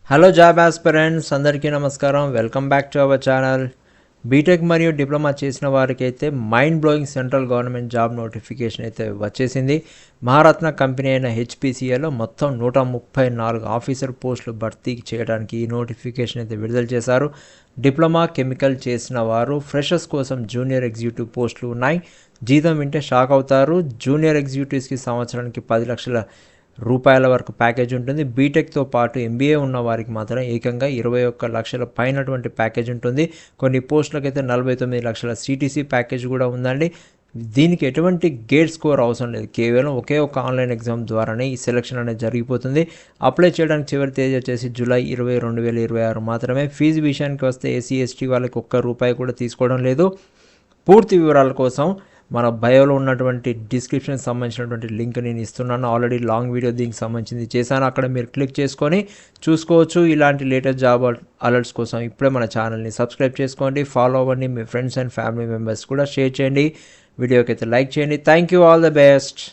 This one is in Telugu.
హలో జాబ్ ఆస్పిరెంట్స్ అందరికీ నమస్కారం. Welcome back to our channel. BTech మరియు డిప్లొమా చేసిన వారికి అయితే mind blowing central government job notification అయితే వచ్చేసింది. మహారత్న కంపెనీ అయిన హెచ్పిసిఏలో మొత్తం 134 ఆఫీసర్ పోస్టులు భర్తీ చేయడానికి ఈ నోటిఫికేషన్ అయితే విడుదల చేశారు. డిప్లొమా కెమికల్ చేసిన వారు ఫ్రెషర్స్ కోసం జూనియర్ ఎగ్జిక్యూటివ్ పోస్టులు ఉన్నాయి. జీతం వింటే షాక్ అవుతారు. జూనియర్ ఎగ్జిక్యూటివ్స్కి సంవత్సరానికి 10 లక్షల రూపాయల వరకు ప్యాకేజ్ ఉంటుంది. బీటెక్తో పాటు ఎంబీఏ ఉన్న వారికి మాత్రం ఏకంగా 21 లక్షల పైనటువంటి ప్యాకేజ్ ఉంటుంది. కొన్ని పోస్టులకు అయితే 49 లక్షల సిటీసీ ప్యాకేజ్ కూడా ఉందండి. దీనికి ఎటువంటి గేట్ స్కోర్ అవసరం లేదు. కేవలం ఒకే ఒక ఆన్లైన్ ఎగ్జామ్ ద్వారానే ఈ సెలక్షన్ అనేది జరిగిపోతుంది. అప్లై చేయడానికి చివరి తేదీ వచ్చేసి జూలై 20, 2026 మాత్రమే. ఫీజు విషయానికి వస్తే ఎస్సీ ఎస్టీ వాళ్ళకి ₹1 కూడా తీసుకోవడం లేదు. పూర్తి వివరాల కోసం మన బయోలో ఉన్నటువంటి డిస్క్రిప్షన్ సంబంధించినటువంటి లింక్ నేను ఇస్తున్నాను. ఆల్రెడీ లాంగ్ వీడియో దీనికి సంబంధించింది చేశాను. అక్కడ మీరు క్లిక్ చేసుకొని చూసుకోవచ్చు. ఇలాంటి లేటెస్ట్ జాబ్ అలర్ట్స్ కోసం ఇప్పుడే మన ఛానల్ని సబ్స్క్రైబ్ చేసుకోండి, ఫాలో అవ్వండి. మీ ఫ్రెండ్స్ అండ్ ఫ్యామిలీ మెంబర్స్ కూడా షేర్ చేయండి. వీడియోకి అయితే లైక్ చేయండి. Thank you. All the best.